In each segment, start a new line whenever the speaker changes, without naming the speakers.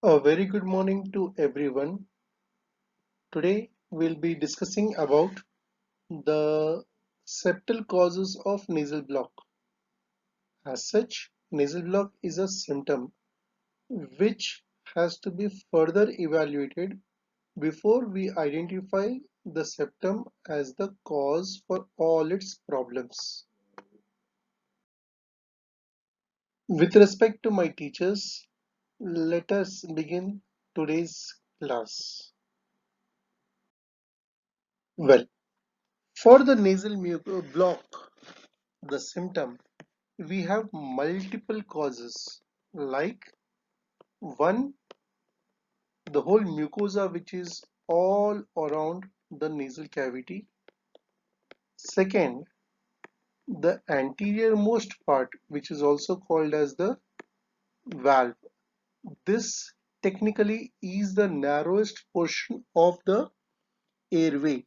A very good morning to everyone. Today we'll be discussing about the septal causes of nasal block. As such, nasal block is a symptom which has to be further evaluated before we identify the septum as the cause for all its problems. With respect to my teachers, let us begin today's class. Well, for the nasal block, the symptom, we have multiple causes like one, the whole mucosa which is all around the nasal cavity. Second, the anterior most part which is also called as the valve. This technically is the narrowest portion of the airway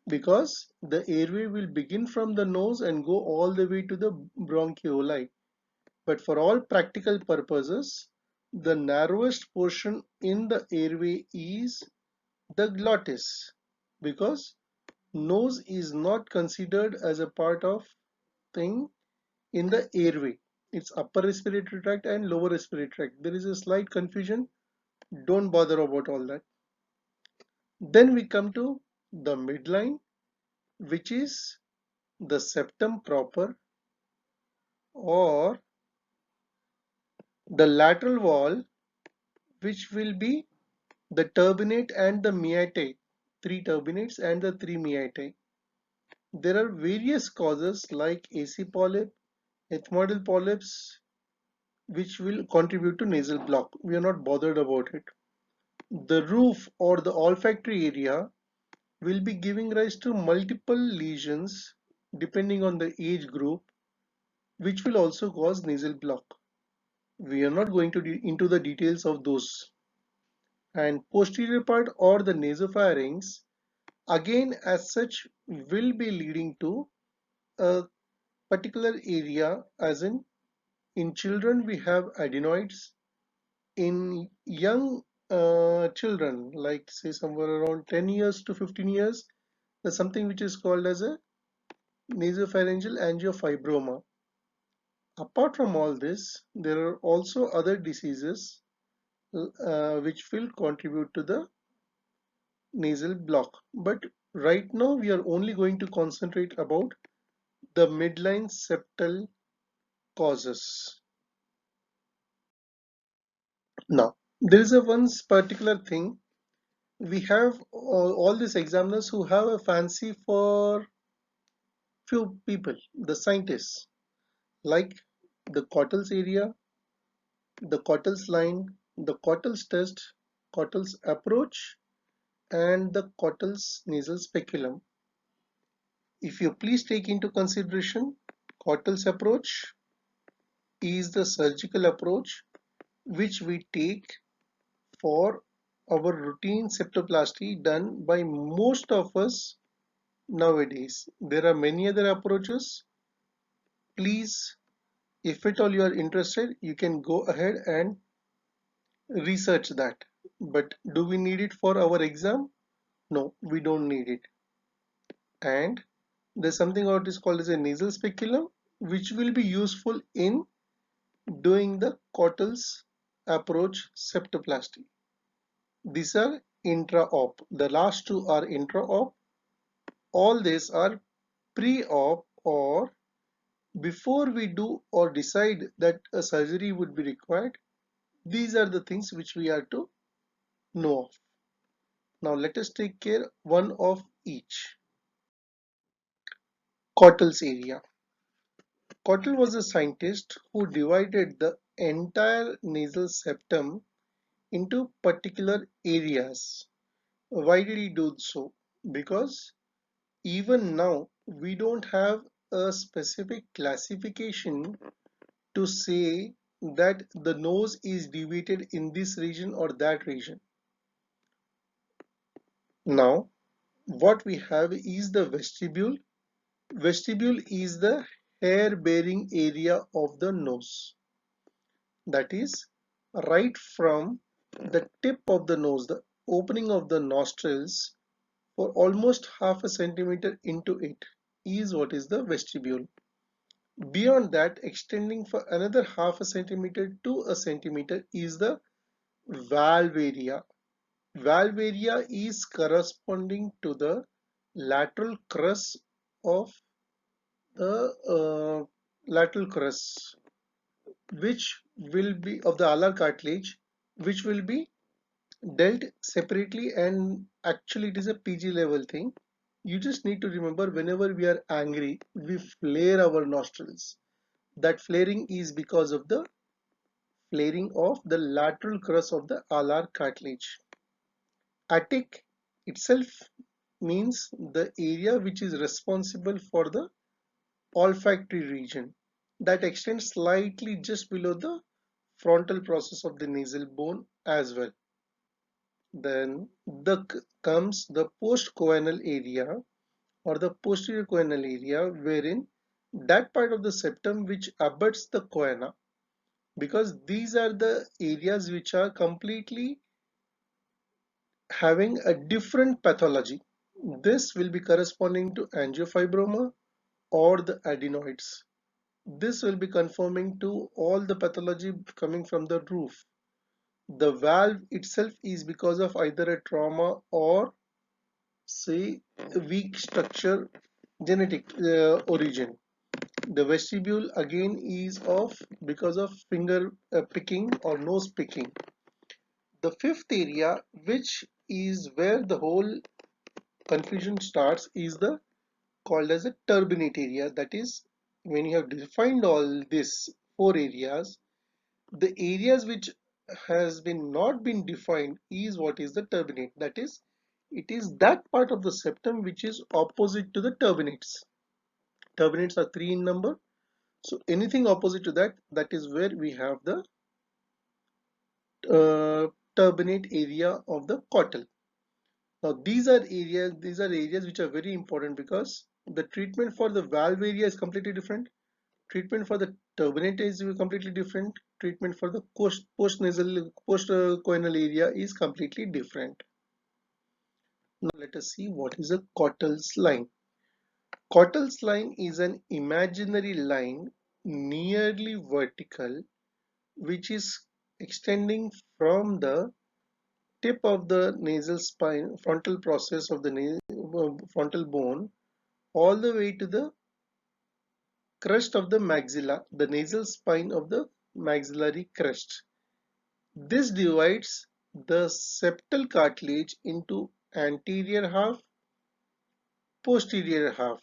because the airway will begin from the nose and go all the way to the bronchioli. But for all practical purposes, the narrowest portion in the airway is the glottis because nose is not considered as a part of thing in the airway. It's upper respiratory tract and lower respiratory tract. There is a slight confusion. Don't bother about all that. Then we come to the midline, which is the septum proper, or the lateral wall, which will be the turbinate and the meatae, three turbinates and the three meatae. There are various causes like AC polyp, ethmoidal polyps, which will contribute to nasal block. We are not bothered about it. The roof or the olfactory area will be giving rise to multiple lesions depending on the age group, which will also cause nasal block. We are not going to into the details of those. And posterior part or the nasopharynx again as such will be leading to a particular area, as in children we have adenoids. In young children like say somewhere around 10 years to 15 years, there's something which is called as a nasopharyngeal angiofibroma. Apart from all this, there are also other diseases which will contribute to the nasal block, but right now we are only going to concentrate about the midline septal causes. Now, there is a one particular thing. We have all these examiners who have a fancy for few people, the scientists, like the Cottle's area, the Cottle's line, the Cottle's test, Cottle's approach, and the Cottle's nasal speculum. If you please take into consideration, Cottle's approach is the surgical approach which we take for our routine septoplasty done by most of us nowadays. There are many other approaches. Please, if at all you are interested, you can go ahead and research that. But do we need it for our exam? No, we don't need it. And there's something what is called as a nasal speculum, which will be useful in doing the Cottle's approach septoplasty. These are intra-op. The last two are intra-op. All these are pre-op, or before we do or decide that a surgery would be required. These are the things which we are to know of. Now let us take care one of each. Cottle's area. Cottle was a scientist who divided the entire nasal septum into particular areas. Why did he do so? Because even now we don't have a specific classification to say that the nose is deviated in this region or that region. Now what we have is the vestibule. Vestibule is the hair bearing area of the nose. That is, right from the tip of the nose, the opening of the nostrils, for almost half a centimeter into it is what is the vestibule. Beyond that, extending for another half a centimeter to a centimeter is the valve area. Valve area is corresponding to the lateral crus of the lateral crus, which will be of the alar cartilage, which will be dealt separately, and actually it is a PG level thing. You just need to remember, whenever we are angry, we flare our nostrils. That flaring is because of the flaring of the lateral crus of the alar cartilage. Attic itself means the area which is responsible for the olfactory region, that extends slightly just below the frontal process of the nasal bone as well. Then comes the postcoanal area or the posterior choanal area, wherein that part of the septum which abuts the choana, because these are the areas which are completely having a different pathology. This will be corresponding to angiofibroma or the adenoids. This will be conforming to all the pathology coming from the roof. The valve itself is because of either a trauma or say a weak structure, genetic origin. The vestibule again is of because of finger picking or nose picking. The fifth area, which is where the whole confusion starts, is the called as a turbinate area. That is, when you have defined all these four areas, the areas which has been not been defined is what is the turbinate. That is, it is that part of the septum which is opposite to the turbinates. Turbinates are three in number, so anything opposite to that, that is where we have the turbinate area of the caudal. Now these are areas which are very important, because the treatment for the valve area is completely different. Treatment for the turbinate is completely different. Treatment for the postcoinal area is completely different. Now let us see what is a Cottel's line. Cottel's line is an imaginary line nearly vertical, which is extending from the tip of the nasal spine, frontal process of the frontal bone, all the way to the crest of the maxilla, the nasal spine of the maxillary crest. This divides the septal cartilage into anterior half, posterior half.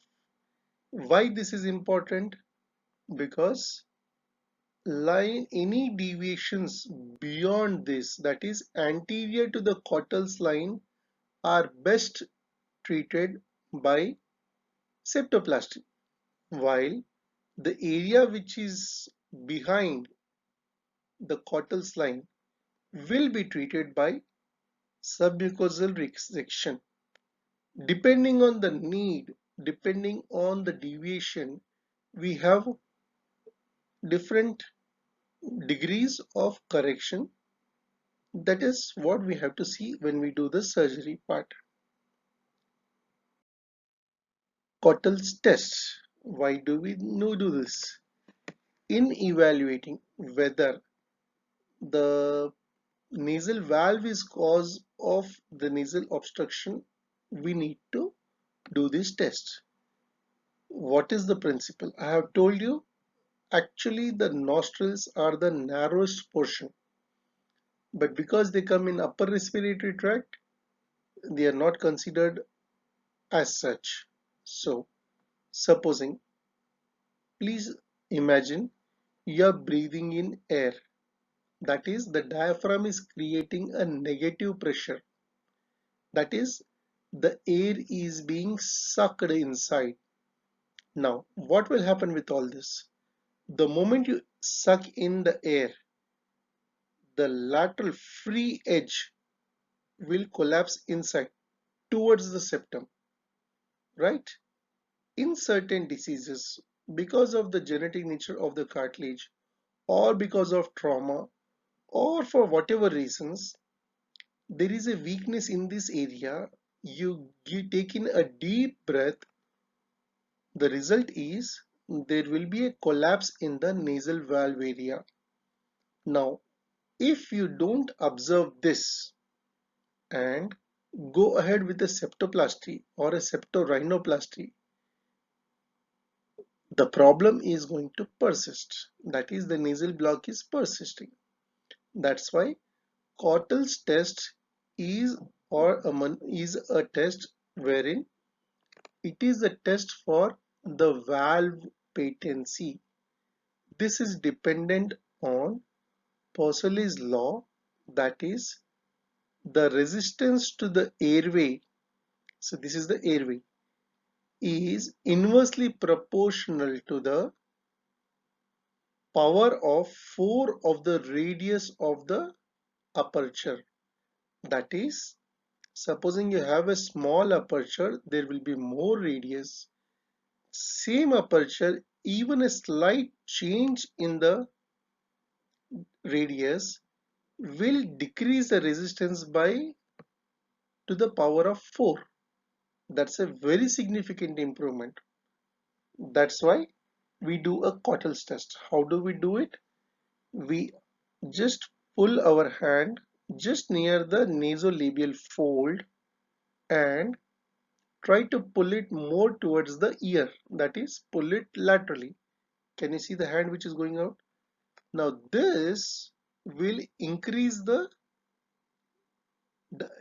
Why this is important? Because line any deviations beyond this, that is anterior to the Cottel's line, are best treated by septoplasty, while the area which is behind the Cottel's line will be treated by submucosal resection. Depending on the need, depending on the deviation, we have different degrees of correction. That is what we have to see when we do the surgery part. Cottel's test. Why do we do this? In evaluating whether the nasal valve is cause of the nasal obstruction, we need to do this test. What is the principle? I have told you, actually the nostrils are the narrowest portion, but because they come in upper respiratory tract, they are not considered as such. So supposing, please imagine you are breathing in air, that is the diaphragm is creating a negative pressure, that is the air is being sucked inside. Now what will happen with all this? The moment you suck in the air, the lateral free edge will collapse inside towards the septum, right? In certain diseases, because of the genetic nature of the cartilage or because of trauma or for whatever reasons there is a weakness in this area, you take in a deep breath. The result is there will be a collapse in the nasal valve area. Now, if you don't observe this and go ahead with a septoplasty or a septorhinoplasty, the problem is going to persist. That is, the nasal block is persisting. That's why Cottel's test is is a test wherein it is a test for the valve patency. This is dependent on Poiseuille's law, that is the resistance to the airway. So this is the airway is inversely proportional to the power of 4 of the radius of the aperture. That is, supposing you have a small aperture, there will be more radius. Same aperture, even a slight change in the radius will decrease the resistance by to the power of 4. That's a very significant improvement. That's why we do a Cottel's test. How do we do it? We just pull our hand just near the nasolabial fold and try to pull it more towards the ear. That is, pull it laterally. Can you see the hand which is going out? Now this will increase the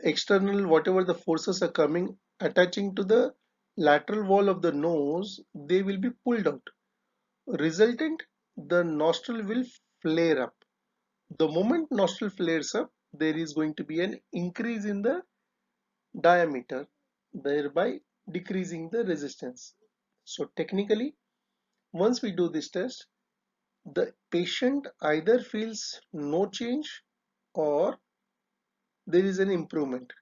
external, whatever the forces are coming, attaching to the lateral wall of the nose, they will be pulled out. Resultant, the nostril will flare up. The moment nostril flares up, there is going to be an increase in the diameter, thereby decreasing the resistance. So technically, once we do this test, the patient either feels no change or there is an improvement.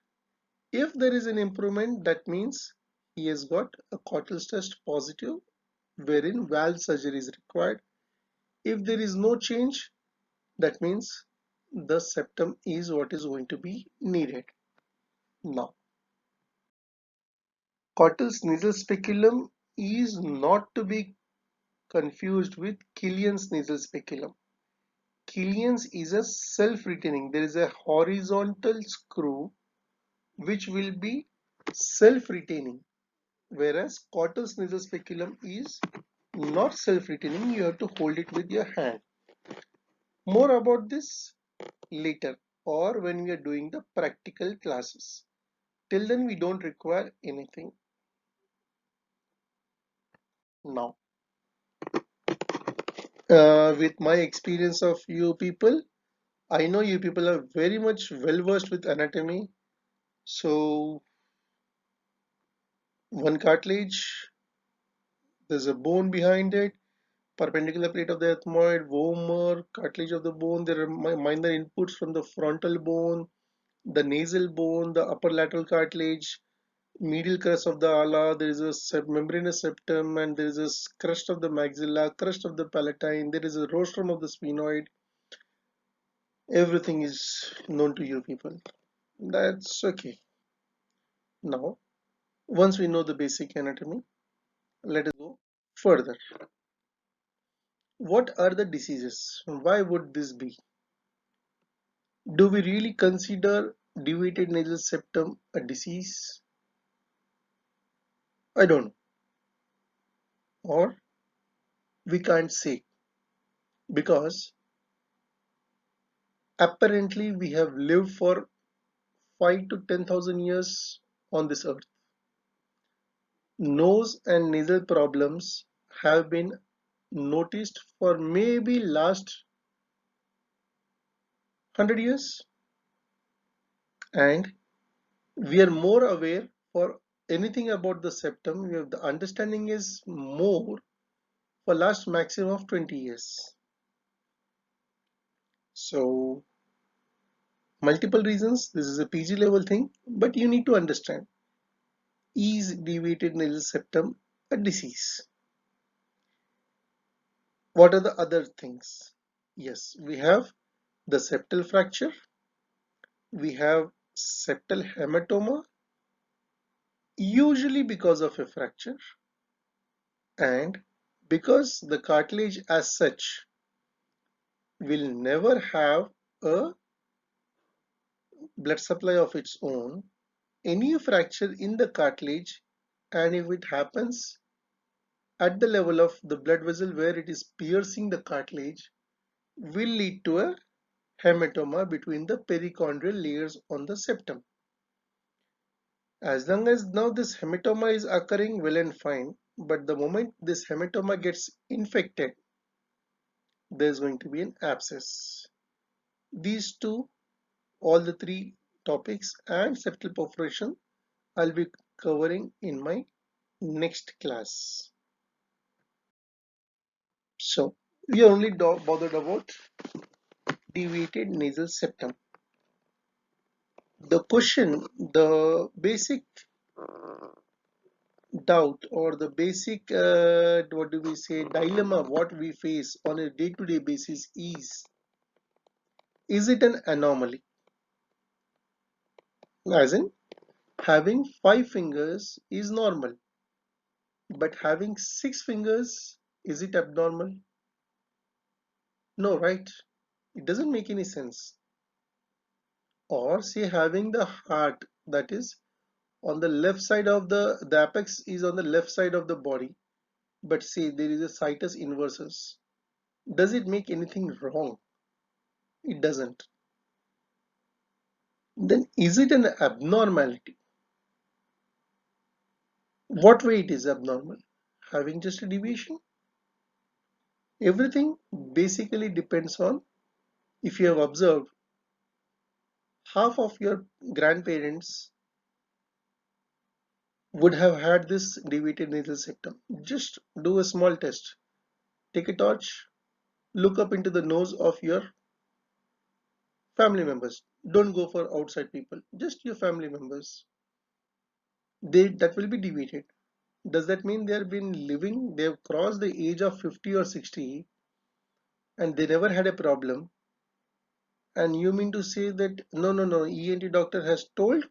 If there is an improvement, that means he has got a Cottel's test positive, wherein valve surgery is required. If there is no change, that means the septum is what is going to be needed. Now, Cottel's nasal speculum is not to be confused with Killian's nasal speculum. Killian's is a self-retaining. There is a horizontal screw which will be self-retaining, whereas Cottel's nasal speculum is not self-retaining. You have to hold it with your hand. More about this later or when we are doing the practical classes. Till then, we don't require anything. Now, with my experience of you people, I know you people are very much well versed with anatomy. So, one cartilage, there's a bone behind it, perpendicular plate of the ethmoid, vomer, cartilage of the bone. There are minor inputs from the frontal bone, the nasal bone, the upper lateral cartilage, medial crest of the ala. There is a membranous septum, and there is a crest of the maxilla, crest of the palatine. There is a rostrum of the sphenoid. Everything is known to you people. That's okay. Now, once we know the basic anatomy, let us go further. What are the diseases? Why would this be? Do we really consider deviated nasal septum a disease? I don't know. Or we can't say, because apparently we have lived for 5 to 10,000 years on this earth. Nose and nasal problems have been noticed for maybe last 100 years, and we are more aware for anything about the septum. We have the understanding is more for last maximum of 20 years. So multiple reasons, this is a PG level thing, but you need to understand, is deviated nasal septum a disease? What are the other things? Yes, we have the septal fracture, we have septal hematoma, usually because of a fracture, and because the cartilage as such will never have a blood supply of its own, any fracture in the cartilage, and if it happens at the level of the blood vessel where it is piercing the cartilage, will lead to a hematoma between the perichondrial layers on the septum. As long as now this hematoma is occurring, well and fine, but the moment this hematoma gets infected, there's going to be an abscess. These two, all the three topics and septal perforation, I'll be covering in my next class. So we are only bothered about deviated nasal septum. The question, the basic doubt or the basic what do we say, dilemma what we face on a day-to-day basis is it an anomaly, as in having 5 fingers is normal, but having 6 fingers, is it abnormal? No, right? It doesn't make any sense. Or say having the heart, that is on the left side of the apex is on the left side of the body, but say there is a situs inversus, does it make anything wrong? It doesn't. Then is it an abnormality? What way it is abnormal? Having just a deviation? Everything basically depends on, if you have observed, half of your grandparents would have had this deviated nasal septum. Just do a small test. Take a torch, look up into the nose of your family members. Don't go for outside people, just your family members. That will be deviated. Does that mean they have been living, they have crossed the age of 50 or 60 and they never had a problem? And you mean to say that no, ENT doctor has told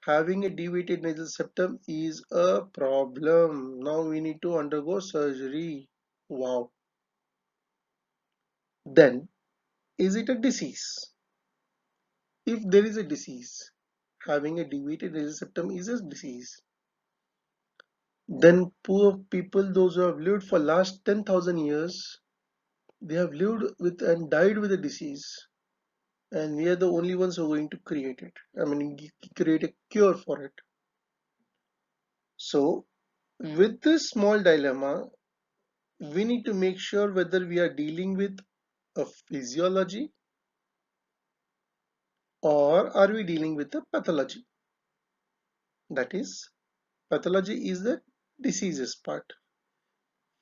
having a deviated nasal septum is a problem. Now we need to undergo surgery. Wow. Then is it a disease? If there is a disease, having a deviated nasal septum is a disease. Then poor people, those who have lived for last 10,000 years, they have lived with and died with a disease, and we are the only ones who are going to create it. I mean, create a cure for it. So with this small dilemma, we need to make sure whether we are dealing with a physiology or are we dealing with a pathology. That is, pathology is the diseases part,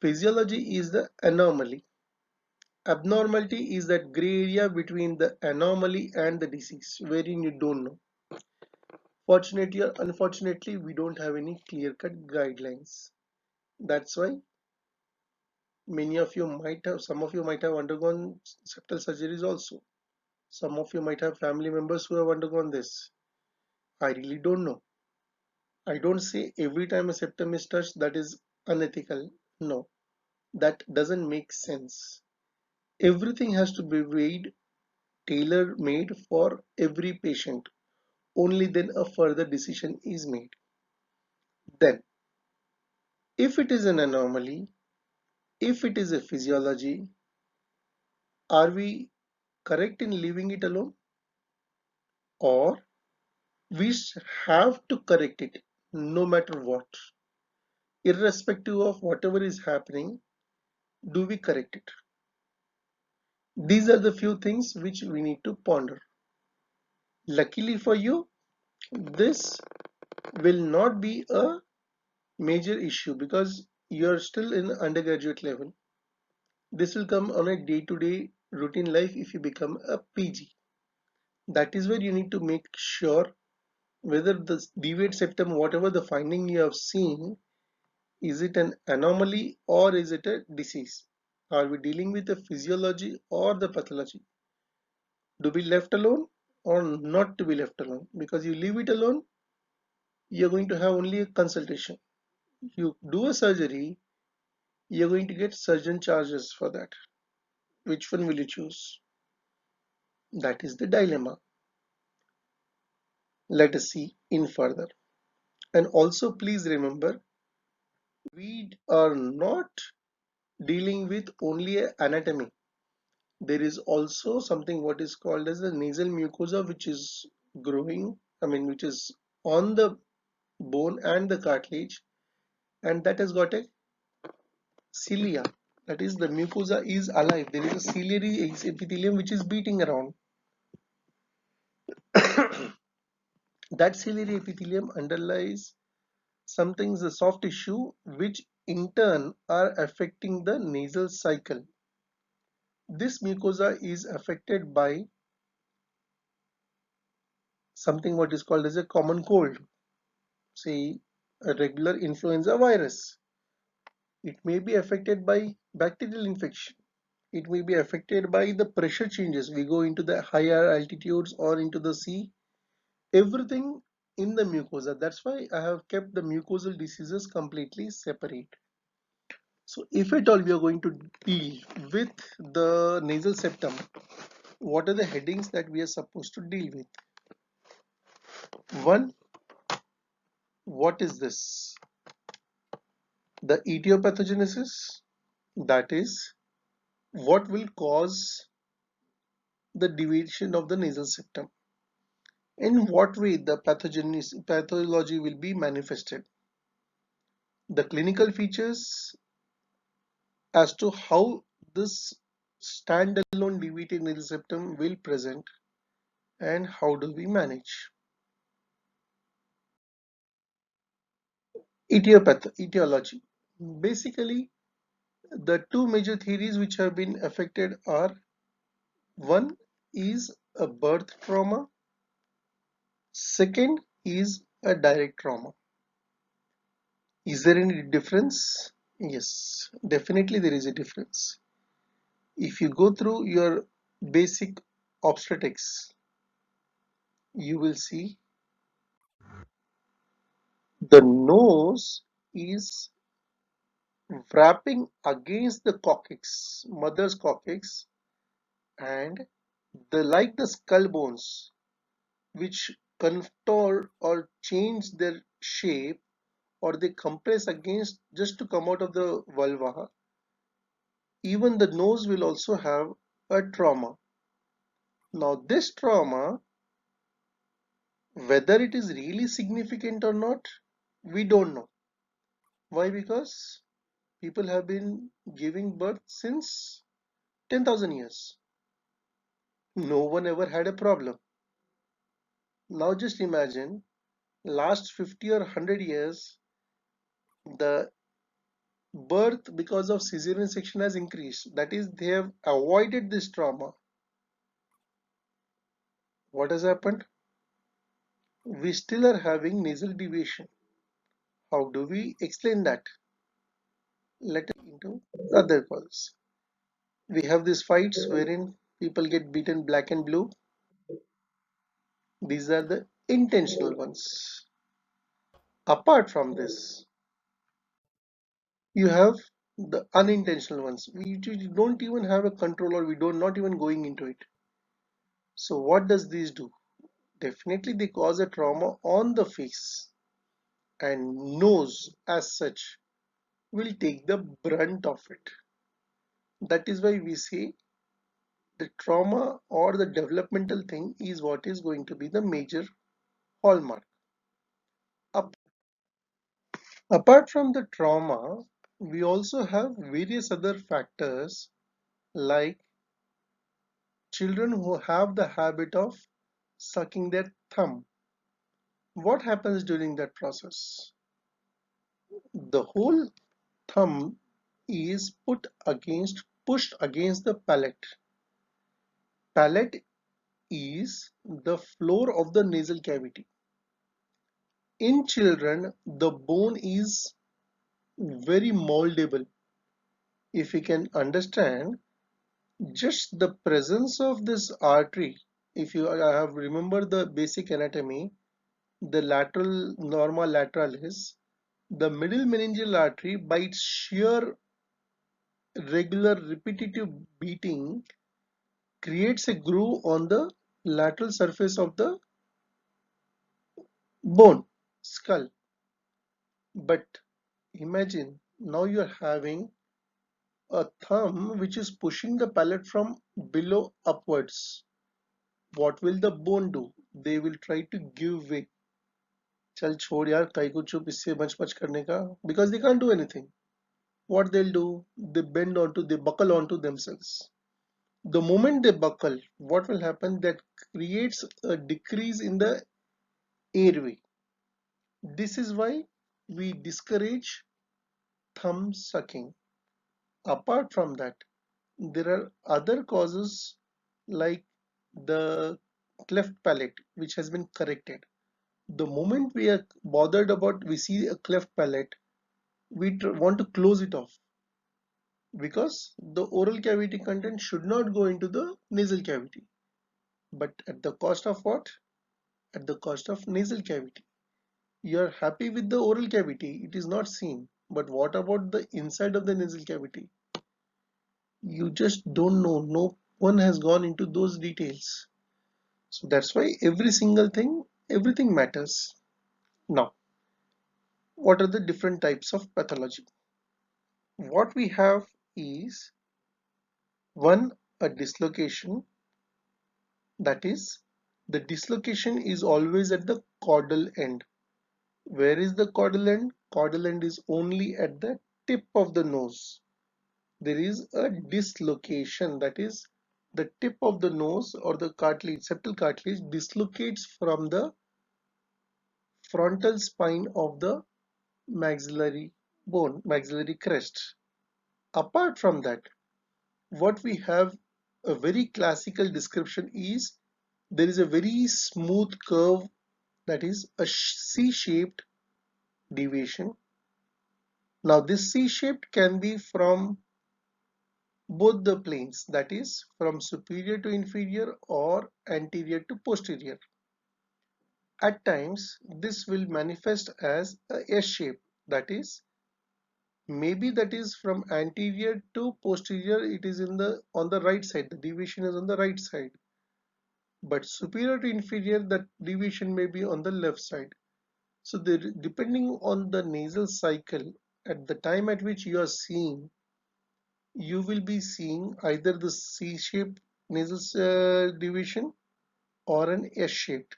physiology is the anomaly. Abnormality is that gray area between the anomaly and the disease, wherein you don't know. Fortunately or unfortunately, we don't have any clear-cut guidelines. That's why some of you might have undergone septal surgeries also. Some of you might have family members who have undergone this. I really don't know. I don't say every time a septum is touched that is unethical. No, that doesn't make sense. Everything has to be weighed, tailor made for every patient. Only then a further decision is made. Then, if it is an anomaly, if it is a physiology, are we correct in leaving it alone? Or we have to correct it no matter what? Irrespective of whatever is happening, do we correct it? These are the few things which we need to ponder. Luckily for you, this will not be a major issue because you're still in undergraduate level. This will come on a day-to-day routine life if you become a PG. That is where you need to make sure whether the deviate septum, whatever the finding you have seen, is it an anomaly or is it a disease? Are we dealing with the physiology or the pathology? to be left alone or not to be left alone. Because you leave it alone, you're going to have only a consultation. You do a surgery, you're going to get surgeon charges for that. Which one will you choose? That is the dilemma. Let us see in further. And also please remember, we are not dealing with only anatomy. There is also something what is called as the nasal mucosa, which is growing, which is on the bone and the cartilage, and that has got a cilia. That is, the mucosa is alive. There is a ciliary epithelium which is beating around. That ciliary epithelium underlies something, the soft tissue, which in turn are affecting the nasal cycle. This mucosa is affected by something what is called as a common cold, say a regular influenza virus. It may be affected by bacterial infection. It may be affected by the pressure changes. We go into the higher altitudes or into the sea. Everything in the mucosa. That's why I have kept the mucosal diseases completely separate. So if at all we are going to deal with the nasal septum, what are the headings that we are supposed to deal with? One, what is this? The etiopathogenesis, that is, what will cause the deviation of the nasal septum? In what way the pathology will be manifested? The clinical features as to how this standalone deviated nasal septum will present, and how do we manage? Etiology. Basically, the two major theories which have been affected are: one is a birth trauma, second is a direct trauma. Is there any difference? Yes, definitely there is a difference. If you go through your basic obstetrics, you will see the nose is wrapping against the coccyx, mother's coccyx, and like the skull bones, which contort or change their shape, or they compress against just to come out of the vulva. Even the nose will also have a trauma. Now this trauma, whether it is really significant or not, we don't know. Why? Because people have been giving birth since 10,000 years. No one ever had a problem. Now just imagine, last 50 or 100 years, the birth because of cesarean section has increased. That is, they have avoided this trauma. What has happened? We still are having nasal deviation. How do we explain that? Let us into other causes. We have these fights wherein people get beaten black and blue. These are the intentional ones. Apart from this, you have the unintentional ones. We don't even have a control, or we don't not even going into it. So what does these do? Definitely they cause a trauma on the face, and nose as such will take the brunt of it. That is why we say the trauma or the developmental thing is what is going to be the major hallmark. Up, Apart from the trauma, we also have various other factors, like children who have the habit of sucking their thumb. What happens during that process? The whole thumb is pushed against the palate. Palate is the floor of the nasal cavity. In children, the bone is very moldable. If you can understand, Just the presence of this artery, if you have remember the basic anatomy, the lateral norma lateralis, the middle meningeal artery, by its sheer regular repetitive beating, creates a groove on the lateral surface of the bone, skull. But imagine now you're having a thumb which is pushing the palate from below upwards. What will the bone do? They will try to give way. चल छोड़ यार काई को चुप इससे much much करने का, because they can't do anything. What they'll do, they buckle onto themselves. The moment they buckle, what will happen, that creates a decrease in the airway. This is why we discourage thumb sucking. Apart from that, there are other causes like the cleft palate which has been corrected. The moment we are bothered about, we see a cleft palate, we want to close it off, because the oral cavity content should not go into the nasal cavity. But at the cost of what? At the cost of nasal cavity. You are happy with the oral cavity, it is not seen. But what about the inside of the nasal cavity? You just don't know. No one has gone into those details. So that's why every single thing, everything matters. Now, what are the different types of pathology? What we have is one, a dislocation. That is, the dislocation is always at the caudal end. Where is the caudal end? Caudal end is only at the tip of the nose. There is a dislocation, that is, the tip of the nose or the cartilage, septal cartilage, dislocates from the frontal spine of the maxillary bone, maxillary crest. Apart from that, what we have, a very classical description is, there is a very smooth curve, that is a C-shaped deviation. Now this C-shaped can be from both the planes, that is from superior to inferior or anterior to posterior. At times this will manifest as a S shape, that is, maybe that is from anterior to posterior, it is in the on the right side, the deviation is on the right side, but superior to inferior, that deviation may be on the left side. So depending on the nasal cycle, at the time at which you are seeing, you will be seeing either the C-shaped nasal deviation or an S-shaped.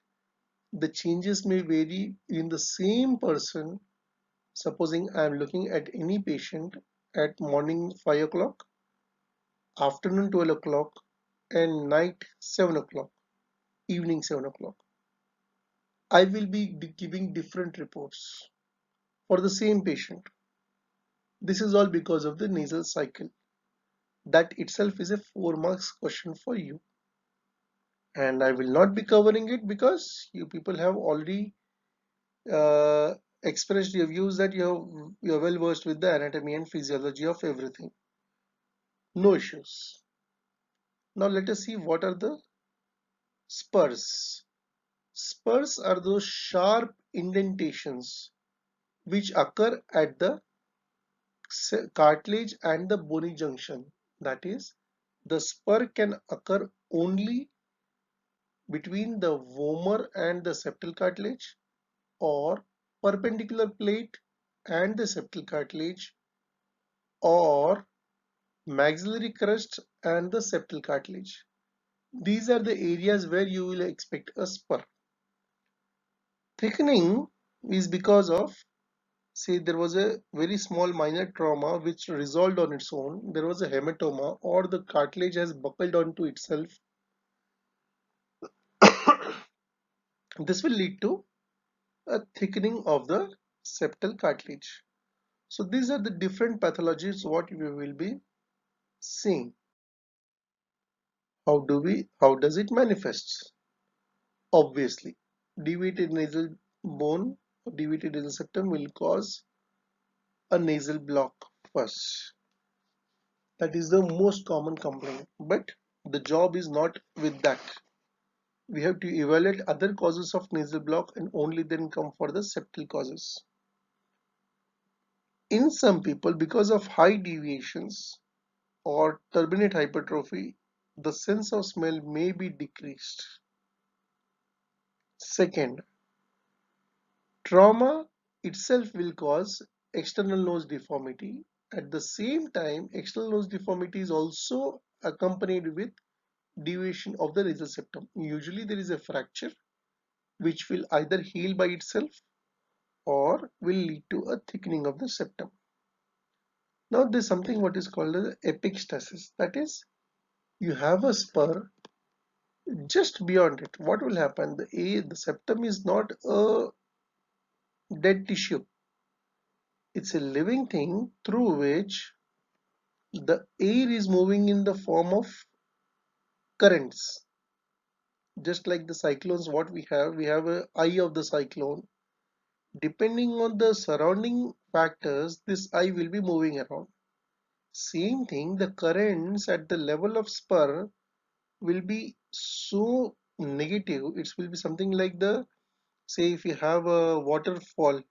The changes may vary in the same person. Supposing I am looking at any patient at morning 5 o'clock, afternoon 12 o'clock, and night 7 o'clock, evening 7 o'clock. I will be giving different reports for the same patient. This is all because of the nasal cycle. That itself is a 4 marks question for you. And I will not be covering it because you people have already uh, expressed your views that you're well versed with the anatomy and physiology of everything. No issues. Now let us see what are the spurs. Spurs are those sharp indentations which occur at the cartilage and the bony junction. That is, the spur can occur only between the vomer and the septal cartilage, or perpendicular plate and the septal cartilage, or maxillary crest and the septal cartilage. These are the areas where you will expect a spur. Thickening is because of, say, there was a very small minor trauma which resolved on its own, there was a hematoma, or the cartilage has buckled onto itself. This will lead to a thickening of the septal cartilage. So these are the different pathologies what we will be seeing. How does it manifest? Obviously, deviated nasal bone, deviated nasal septum will cause a nasal block first. That is the most common complaint. But the job is not with that. We have to evaluate other causes of nasal block and only then come for the septal causes. In some people, because of high deviations or turbinate hypertrophy, the sense of smell may be decreased. Second, trauma itself will cause external nose deformity. At the same time, external nose deformity is also accompanied with deviation of the nasal septum. Usually there is a fracture which will either heal by itself or will lead to a thickening of the septum. Now there's something what is called as epistaxis. That is, you have a spur just beyond it. What will happen? The septum is not a dead tissue. It's a living thing through which the air is moving in the form of currents. Just like the cyclones, what we have a eye of the cyclone. Depending on the surrounding factors, this eye will be moving around. Same thing, the currents at the level of spur will be so negative. It will be something like the, say if you have a waterfall,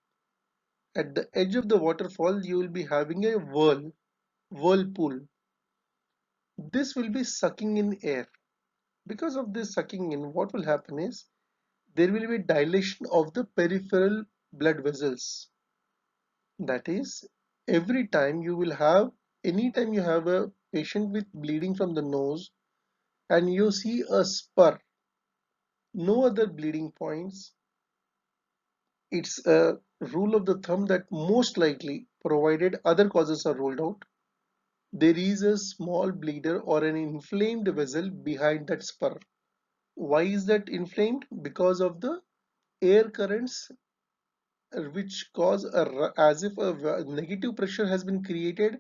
at the edge of the waterfall you will be having a whirlpool. This will be sucking in air. Because of this sucking in, what will happen is there will be dilation of the peripheral blood vessels. That is, every time you will have, anytime you have a patient with bleeding from the nose and you see a spur, no other bleeding points, it's a rule of the thumb that most likely, provided other causes are ruled out, there is a small bleeder or an inflamed vessel behind that spur. Why is that inflamed? Because of the air currents which cause as if a negative pressure has been created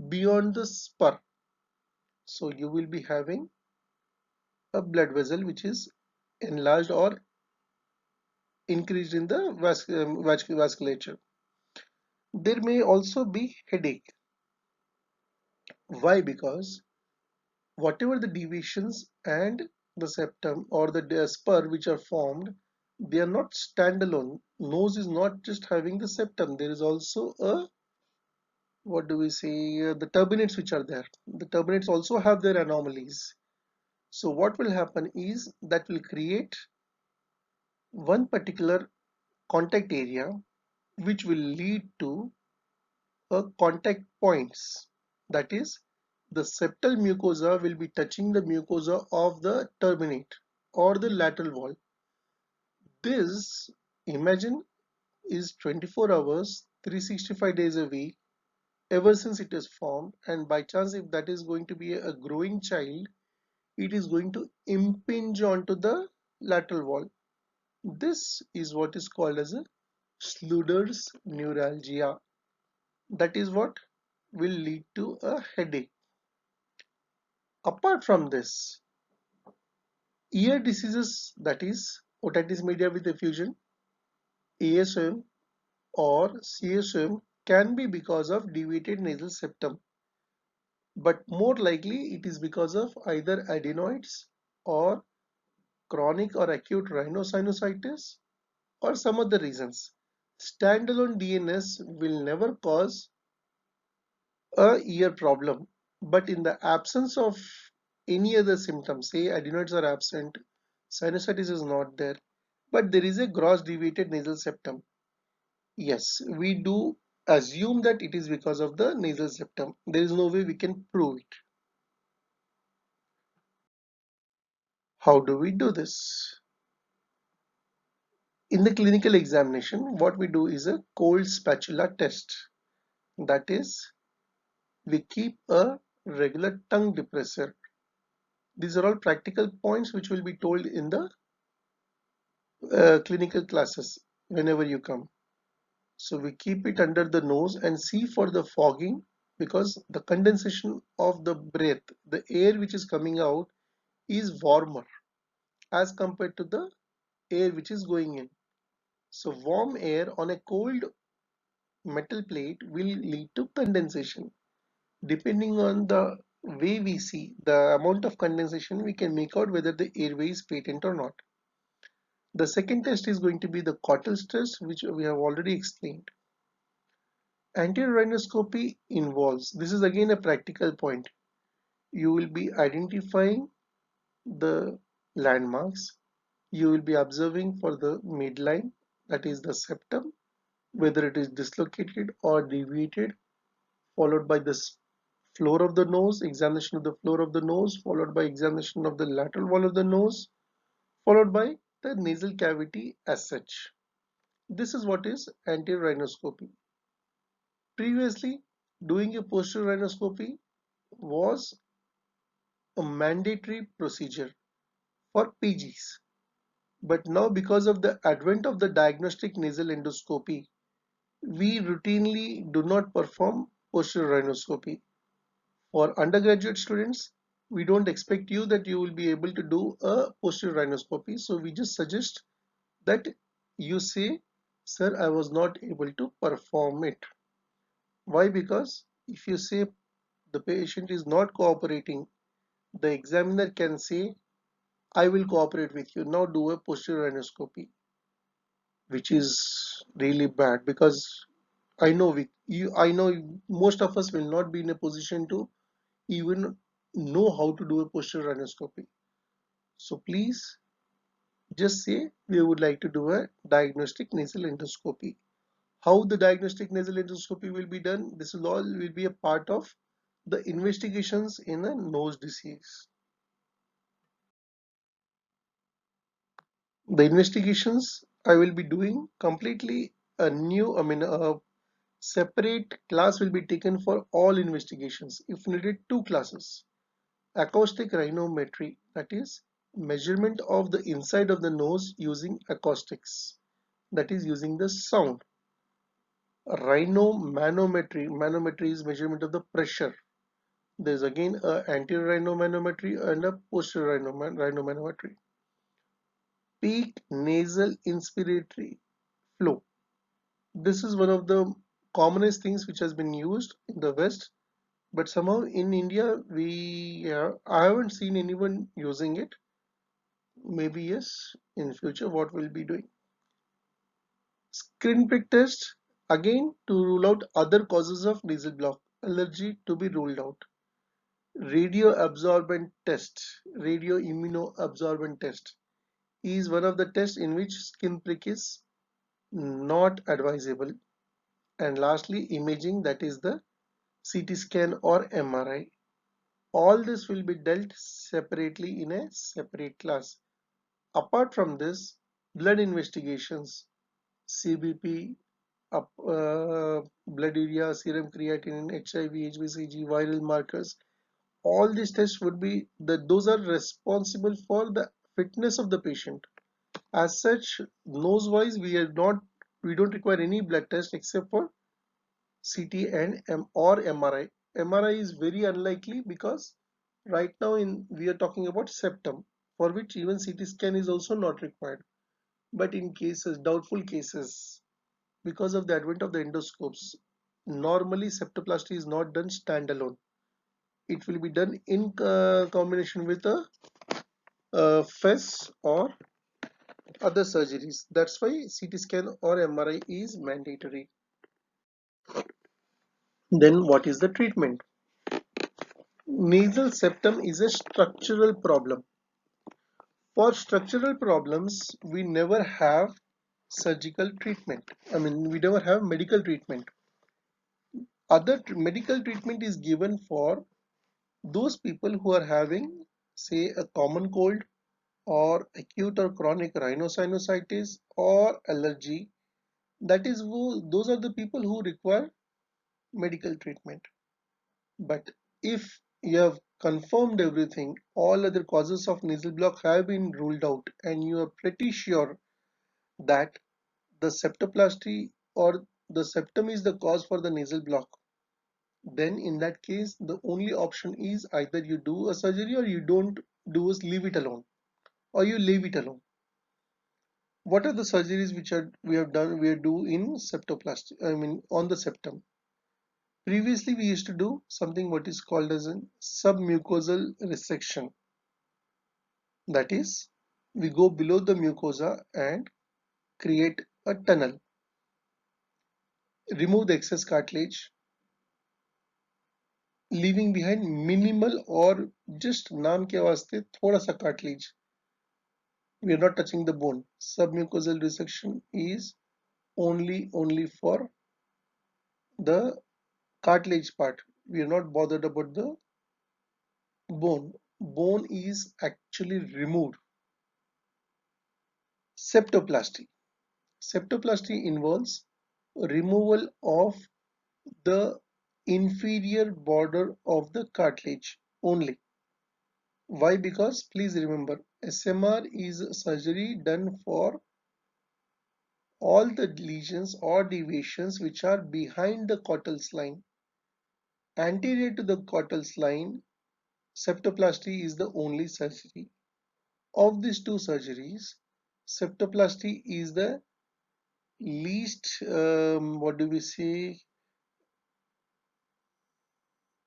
beyond the spur. So you will be having a blood vessel which is enlarged or increased in the vasculature. There may also be headache. Why? Because whatever the deviations and the septum or the spur which are formed, they are not standalone. Nose is not just having the septum. There is also a, what do we say, the turbinates which are there. The turbinates also have their anomalies. So what will happen is that will create one particular contact area which will lead to a contact points. That is, the septal mucosa will be touching the mucosa of the turbinate or the lateral wall. This, imagine, is 24 hours, 365 days a week, ever since it is formed, and by chance if that is going to be a growing child, it is going to impinge onto the lateral wall. This is what is called as a Schluter's neuralgia. That is what will lead to a headache. Apart from this, ear diseases, that is otitis media with effusion, ASM or CSM, can be because of deviated nasal septum, but more likely it is because of either adenoids or chronic or acute rhinosinusitis or some other reasons. Standalone DNS will never cause a ear problem, but in the absence of any other symptoms, say adenoids are absent, sinusitis is not there, but there is a gross deviated nasal septum, yes, we do assume that it is because of the nasal septum. There is no way we can prove it. How do we do this? In the clinical examination, what we do is a cold spatula test. That is, we keep a regular tongue depressor. These are all practical points which will be told in the clinical classes whenever you come. So we keep it under the nose and see for the fogging, because the condensation of the breath, the air which is coming out, is warmer as compared to the air which is going in. So warm air on a cold metal plate will lead to condensation. Depending on the way we see the amount of condensation, we can make out whether the airway is patent or not. The second test is going to be the Cottel's test, which we have already explained. Anterior rhinoscopy involves, this is again a practical point. You will be identifying the landmarks. You will be observing for the midline, that is the septum, whether it is dislocated or deviated, followed by the floor of the nose, examination of the floor of the nose, followed by examination of the lateral wall of the nose, followed by the nasal cavity as such. This is what is anterior rhinoscopy. Previously, doing a posterior rhinoscopy was a mandatory procedure for PGs. But now, because of the advent of the diagnostic nasal endoscopy, we routinely do not perform posterior rhinoscopy. For undergraduate students, we don't expect you that you will be able to do a posterior rhinoscopy. So we just suggest that you say, sir, I was not able to perform it. Why? Because if you say the patient is not cooperating, the examiner can say, I will cooperate with you. Now do a posterior rhinoscopy, which is really bad because I know most of us will not be in a position to even know how to do a posterior rhinoscopy. So please just say we would like to do a diagnostic nasal endoscopy. How the diagnostic nasal endoscopy will be done, this will all will be a part of the investigations in a nose disease. The investigations I will be doing completely a new, a separate class will be taken for all investigations. If needed, two classes. Acoustic rhinometry, that is measurement of the inside of the nose using acoustics, that is using the sound. Rhinomanometry, manometry is measurement of the pressure. There's again a anterior rhinomanometry and a posterior rhinomanometry. Peak nasal inspiratory flow. This is one of the commonest things which has been used in the West, but somehow in India I haven't seen anyone using it. Maybe yes, in future what we'll be doing. Skin prick test, again to rule out other causes of nasal block, allergy to be ruled out. Radio absorbent test, radio immunoabsorbent test is one of the tests in which skin prick is not advisable. And lastly, imaging, that is the CT scan or MRI. All this will be dealt separately in a separate class. Apart from this, blood investigations, CBP, blood urea, serum creatinine, HIV, HbCG, viral markers, all these tests would be those are responsible for the fitness of the patient. As such, nose wise, we don't require any blood test except for CT and or MRI. MRI is very unlikely because right now we are talking about septum, for which even CT scan is also not required. But in cases, doubtful cases, because of the advent of the endoscopes, normally septoplasty is not done standalone. It will be done in combination with a FES or other surgeries. That's why CT scan or MRI is mandatory. Then what is the treatment? Nasal septum is a structural problem. For structural problems, we never have surgical treatment. We never have medical treatment. Other medical treatment is given for those people who are having, say, a common cold or acute or chronic rhinosinusitis or allergy. That is those are the people who require medical treatment. But if you have confirmed everything, all other causes of nasal block have been ruled out, and you are pretty sure that the septoplasty or the septum is the cause for the nasal block, then in that case, the only option is either you do a surgery or you don't do is leave it alone, or you leave it alone. What are the surgeries which are we have done? We do in septoplasty. On the septum. Previously, we used to do something what is called as a submucosal resection. That is, we go below the mucosa and create a tunnel, remove the excess cartilage, leaving behind minimal और just नाम के वास्ते थोड़ा सा cartilage. We are not touching the bone. Submucosal resection is only for the cartilage part. We are not bothered about the bone. Bone is actually removed. Septoplasty. Septoplasty involves removal of the inferior border of the cartilage only. Why? Because please remember, SMR is a surgery done for all the lesions or deviations which are behind the Cottel's line. Anterior to the Cottel's line, septoplasty is the only surgery. Of these two surgeries, septoplasty is the least, what do we say,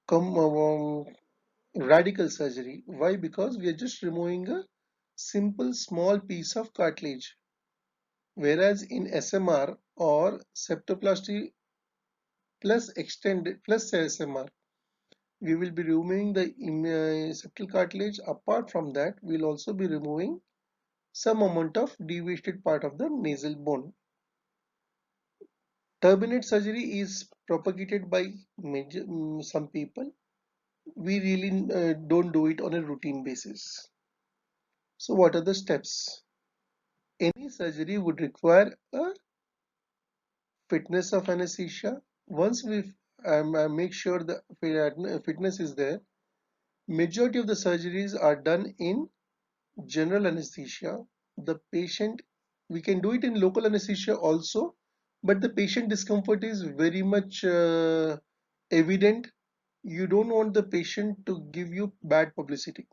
come radical surgery. Why? Because we are just removing a simple small piece of cartilage. Whereas in SMR or septoplasty plus extended plus SMR, we will be removing the septal cartilage. Apart from that, we'll also be removing some amount of deviated part of the nasal bone. Turbinate surgery is propagated by some people. We really don't do it on a routine basis. So what are the steps? Any surgery would require a fitness of anesthesia. Once we make sure the fitness is there, majority of the surgeries are done in general anesthesia. The patient, we can do it in local anesthesia also, but the patient discomfort is very much evident. You don't want the patient to give you bad publicity.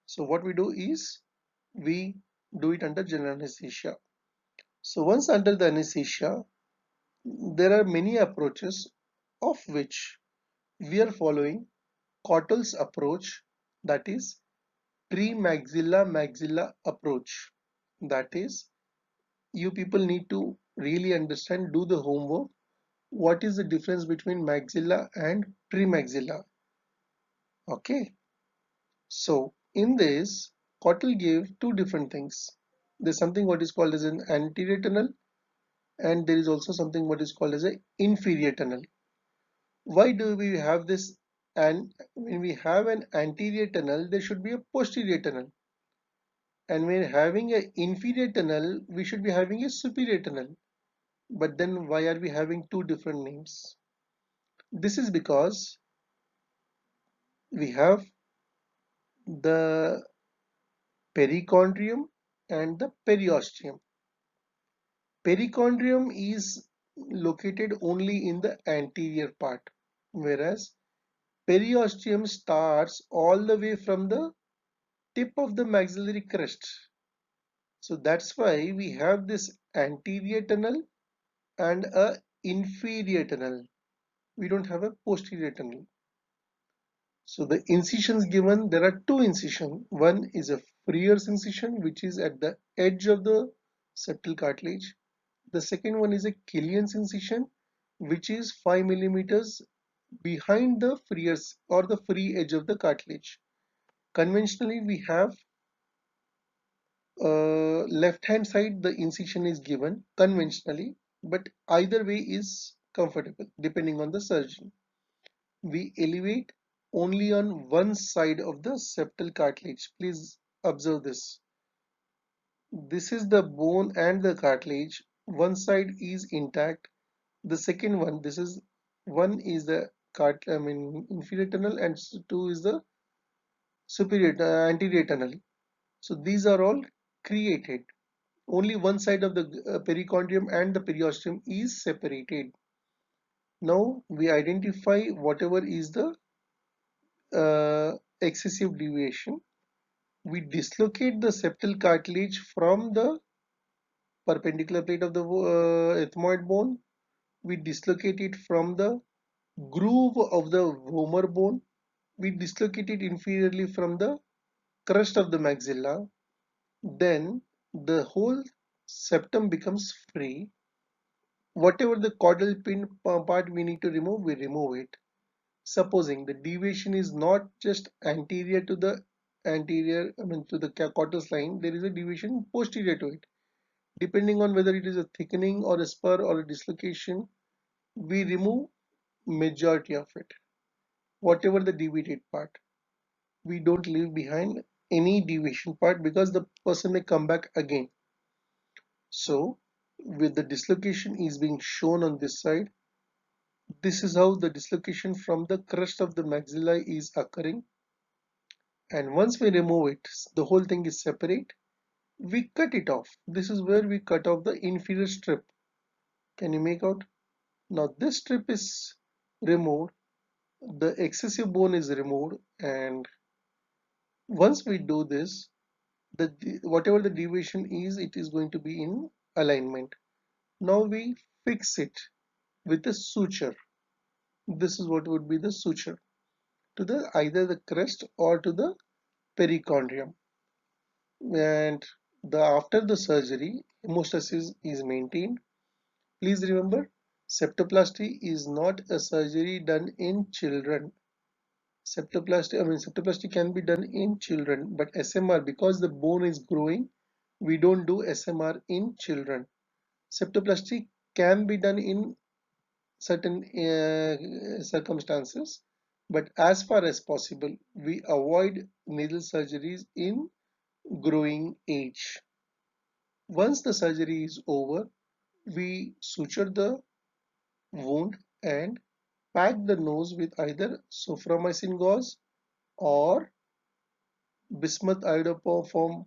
So what we do is we do it under general anesthesia. So once under the anesthesia, there are many approaches of which we are following Cottel's approach, that is pre-maxilla-maxilla approach. That is, you people need to really understand, do the homework. What is the difference between maxilla and pre-maxilla? Okay, so in this, Cottel gave two different things. There's something what is called as an anterior tunnel, and there is also something what is called as an inferior tunnel. Why do we have this? And when we have an anterior tunnel, there should be a posterior tunnel. And when having an inferior tunnel, we should be having a superior tunnel. But then why are we having two different names? This is because we have the perichondrium and the periosteum. Perichondrium is located only in the anterior part, whereas periosteum starts all the way from the tip of the maxillary crest. So that's why we have this anterior tunnel and a inferior tunnel. We don't have a posterior tunnel. So the incisions given, there are two incisions. One is a Freer's incision, which is at the edge of the septal cartilage. The second one is a Killian's incision, which is 5 millimeters behind the Freer's or the free edge of the cartilage. Conventionally, we have left hand side the incision is given conventionally, but either way is comfortable depending on the surgeon. We elevate only on one side of the septal cartilage. Please observe this. This is the bone and the cartilage. One side is intact. The second one, this is one is the inferior tunnel, and two is the superior anterior tunnel. So these are all created. Only one side of the perichondrium and the periosteum is separated. Now we identify whatever is the excessive deviation. We dislocate the septal cartilage from the perpendicular plate of the ethmoid bone. We dislocate it from the groove of the vomer bone. We dislocate it inferiorly from the crest of the maxilla. Then the whole septum becomes free. Whatever the caudal pin part we need to remove, we remove it. Supposing the deviation is not just anterior to the to the quartus line, there is a deviation posterior to it. Depending on whether it is a thickening or a spur or a dislocation, we remove majority of it. Whatever the deviated part, we don't leave behind any deviation part because the person may come back again. So, with the dislocation is being shown on this side, this is how the dislocation from the crest of the maxilla is occurring. And once we remove it, the whole thing is separate. We cut it off. This is where we cut off the inferior strip. Can you make out? Now this strip is removed, the excessive bone is removed, and once we do this, whatever the deviation is, it is going to be in alignment. Now we fix it with a suture. This is what would be the suture to the either the crest or to the perichondrium. And after the surgery, hemostasis is maintained. Please remember, septoplasty is not a surgery done in children. Septoplasty can be done in children, but SMR, because the bone is growing, we don't do SMR in children. Septoplasty can be done in certain circumstances, but as far as possible, we avoid needle surgeries in growing age. Once the surgery is over, we suture the wound and pack the nose with either soframycin gauze or bismuth iodoform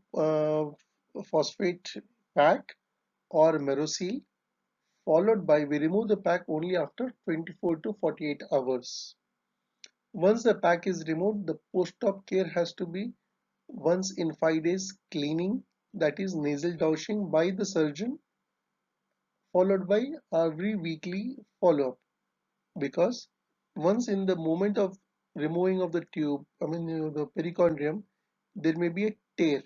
phosphate pack or Merosil, followed by we remove the pack only after 24 to 48 hours. Once the pack is removed, the post-op care has to be once in 5 days cleaning, that is nasal douching by the surgeon, followed by every weekly follow-up, because once in the moment of removing of the tube, the perichondrium, there may be a tear.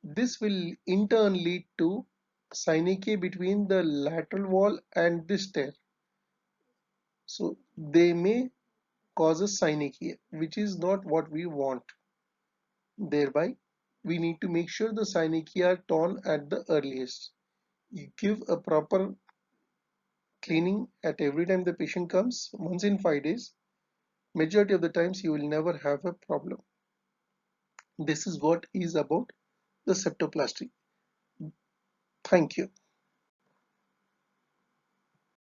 This will in turn lead to synechia between the lateral wall and this tear. So they may cause a synechia, which is not what we want. Thereby, we need to make sure the synechia are torn at the earliest. You give a proper cleaning at every time the patient comes, once in 5 days. Majority of the times you will never have a problem. This is what is about the septoplasty. Thank you.